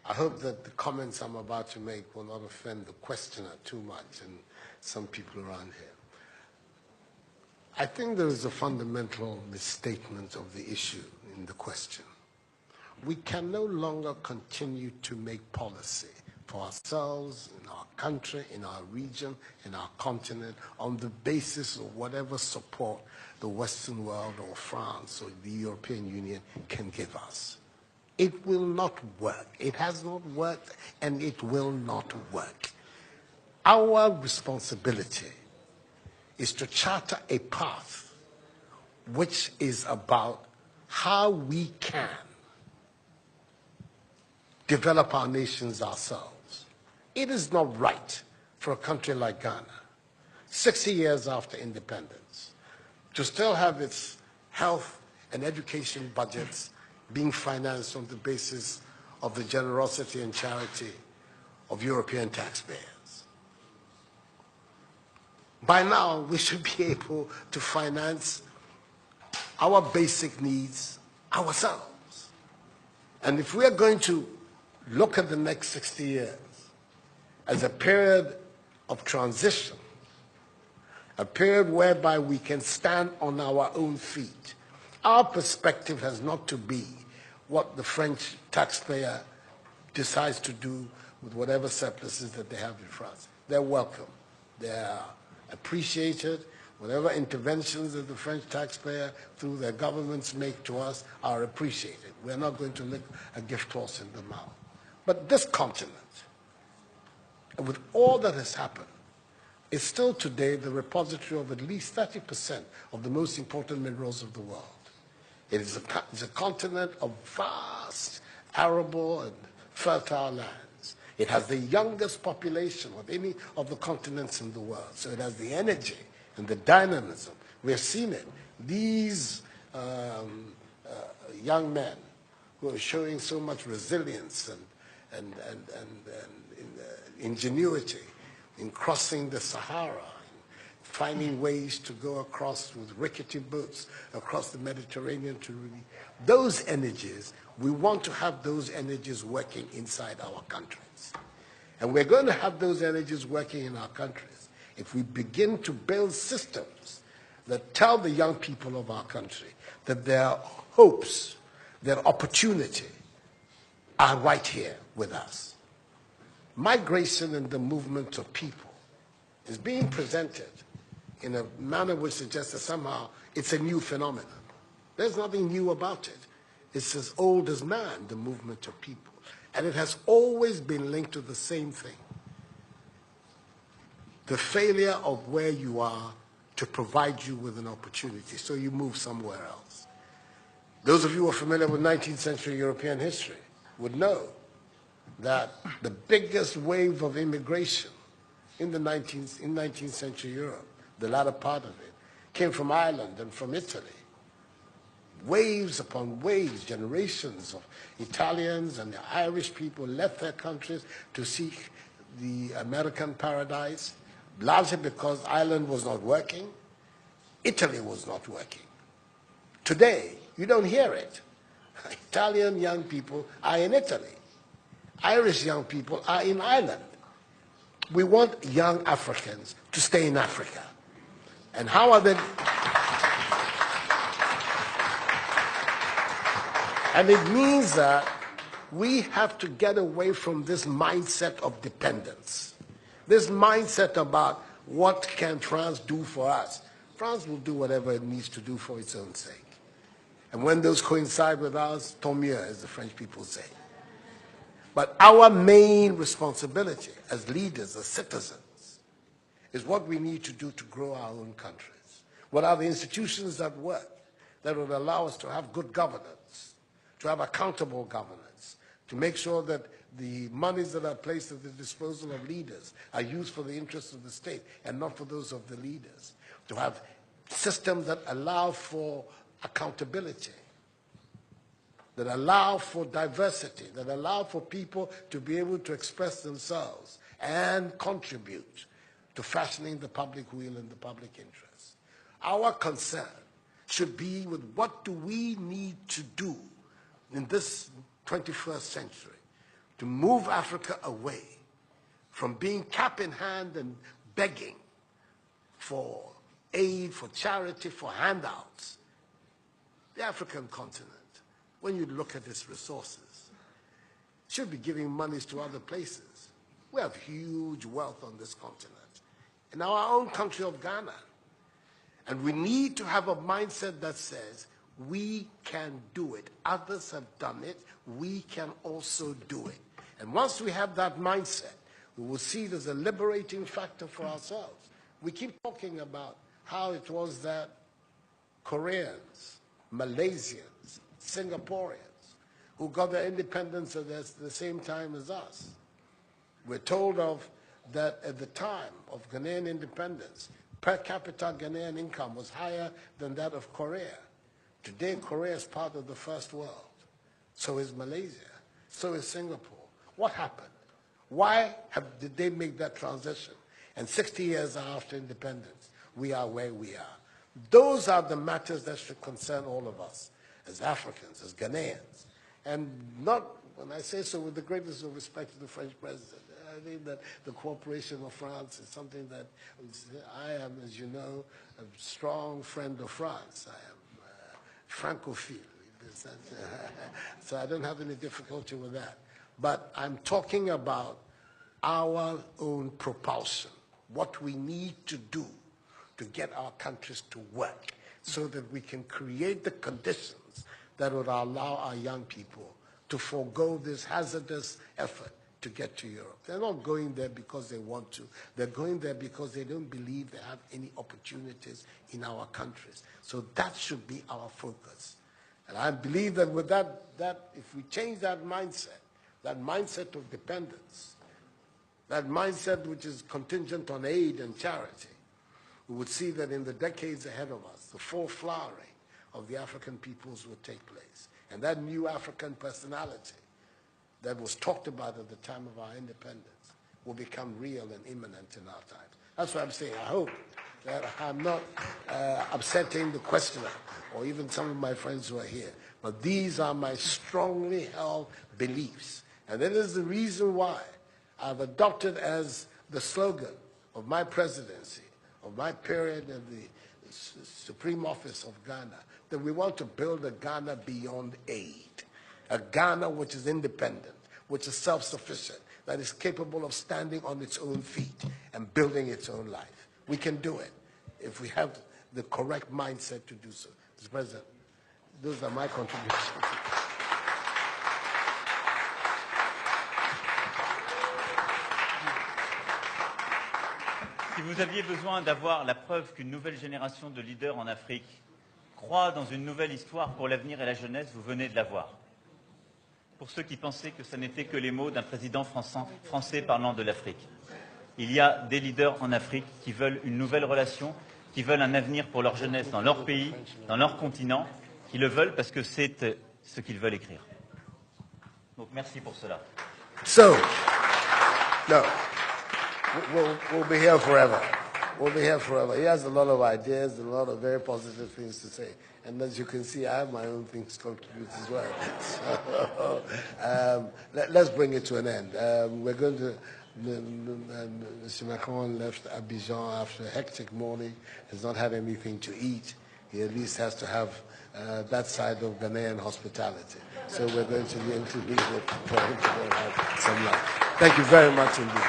I hope that the comments I'm about to make will not offend the questioner too much and some people around here. I think there is a fundamental misstatement of the issue in the question. We can no longer continue to make policy for ourselves, in our country, in our region, in our continent, on the basis of whatever support the Western world or France or the European Union can give us. It will not work. It has not worked, and it will not work. Our responsibility is to charter a path which is about how we can develop our nations ourselves. It is not right for a country like Ghana, 60 years after independence, to still have its health and education budgets being financed on the basis of the generosity and charity of European taxpayers. By now, we should be able to finance our basic needs ourselves. And if we are going to look at the next 60 years as a period of transition, a period whereby we can stand on our own feet, our perspective has not to be what the French taxpayer decides to do with whatever surpluses that they have in France. They're welcome. They're appreciated. Whatever interventions that the French taxpayer through their governments make to us are appreciated. We're not going to lick a gift horse in the mouth. But this continent, with all that has happened, is still today the repository of at least 30% of the most important minerals of the world. It's a continent of vast, arable and fertile lands. It has the youngest population of any of the continents in the world. So it has the energy and the dynamism. We have seen it. These young men who are showing so much resilience and ingenuity in crossing the Sahara, finding ways to go across with rickety boats across the Mediterranean to really, those energies, we want to have those energies working inside our countries. And we're going to have those energies working in our countries if we begin to build systems that tell the young people of our country that their hopes, their opportunity are right here with us. Migration and the movement of people is being presented in a manner which suggests that somehow it's a new phenomenon. There's nothing new about it. It's as old as man, the movement of people. And it has always been linked to the same thing. The failure of where you are to provide you with an opportunity, so you move somewhere else. Those of you who are familiar with 19th century European history would know that the biggest wave of immigration in 19th century Europe, the latter part of it, came from Ireland and from Italy. Waves upon waves, generations of Italians and the Irish people left their countries to seek the American paradise, largely because Ireland was not working, Italy was not working. Today, you don't hear it. Italian young people are in Italy. Irish young people are in Ireland. We want young Africans to stay in Africa. And how are they? And it means that we have to get away from this mindset of dependence. This mindset about what can France do for us. France will do whatever it needs to do for its own sake. And when those coincide with ours, tant mieux, as the French people say. But our main responsibility as leaders, as citizens, is what we need to do to grow our own countries. What are the institutions that work that would allow us to have good governance, to have accountable governance, to make sure that the monies that are placed at the disposal of leaders are used for the interests of the state and not for those of the leaders, to have systems that allow for accountability, that allow for diversity, that allow for people to be able to express themselves and contribute to fashioning the public will and the public interest. Our concern should be with what do we need to do in this 21st century to move Africa away from being cap in hand and begging for aid, for charity, for handouts. The African continent, when you look at its resources, should be giving monies to other places. We have huge wealth on this continent, in our own country of Ghana. And we need to have a mindset that says, we can do it. Others have done it. We can also do it. And once we have that mindset, we will see it as a liberating factor for ourselves. We keep talking about how it was that Koreans, Malaysians, Singaporeans, who got their independence at the same time as us. We're told of that at the time of Ghanaian independence, per capita Ghanaian income was higher than that of Korea. Today, Korea is part of the first world. So is Malaysia. So is Singapore. What happened? Why did they make that transition? And 60 years after independence, we are where we are. Those are the matters that should concern all of us as Africans, as Ghanaians. And not, when I say so with the greatest of respect to the French president, I think that the cooperation of France is something that I am, as you know, a strong friend of France. I am Francophile. So I don't have any difficulty with that. But I'm talking about our own propulsion, what we need to do to get our countries to work so that we can create the conditions that would allow our young people to forego this hazardous effort to get to Europe. They're not going there because they want to. They're going there because they don't believe they have any opportunities in our countries. So that should be our focus. And I believe that with that if we change that mindset of dependence, that mindset which is contingent on aid and charity, we would see that in the decades ahead of us, the full flowering of the African peoples would take place. And that new African personality that was talked about at the time of our independence will become real and imminent in our times. That's what I'm saying. I hope that I'm not upsetting the questioner or even some of my friends who are here. But these are my strongly held beliefs. And that is the reason why I've adopted as the slogan of my presidency, of my period in the Supreme Office of Ghana, that we want to build a Ghana beyond aid. A Ghana which is independent, which is self-sufficient, that is capable of standing on its own feet and building its own life. We can do it if we have the correct mindset to do so. Mr. President, those are my contributions. Si vous aviez besoin d'avoir la preuve qu'une nouvelle génération de leaders en Afrique croit dans une nouvelle histoire pour l'avenir et la jeunesse, vous venez de l'avoir. Pour ceux qui pensaient que ce n'était que les mots d'un président français parlant de l'Afrique. Il y a des leaders en Afrique qui veulent une nouvelle relation, qui veulent un avenir pour leur jeunesse dans leur pays, dans leur continent, qui le veulent parce que c'est ce qu'ils veulent écrire. Donc merci pour cela. So, no, we'll be here forever. We'll be here forever. He has a lot of ideas, a lot of very positive things to say. And as you can see, I have my own things to contribute as well. So, let's bring it to an end. We're going to, Mr. Macron left Abidjan after a hectic morning, has not had anything to eat. He at least has to have that side of Ghanaian hospitality. So we're going to be interviewing for him to go have some lunch. Thank you very much indeed.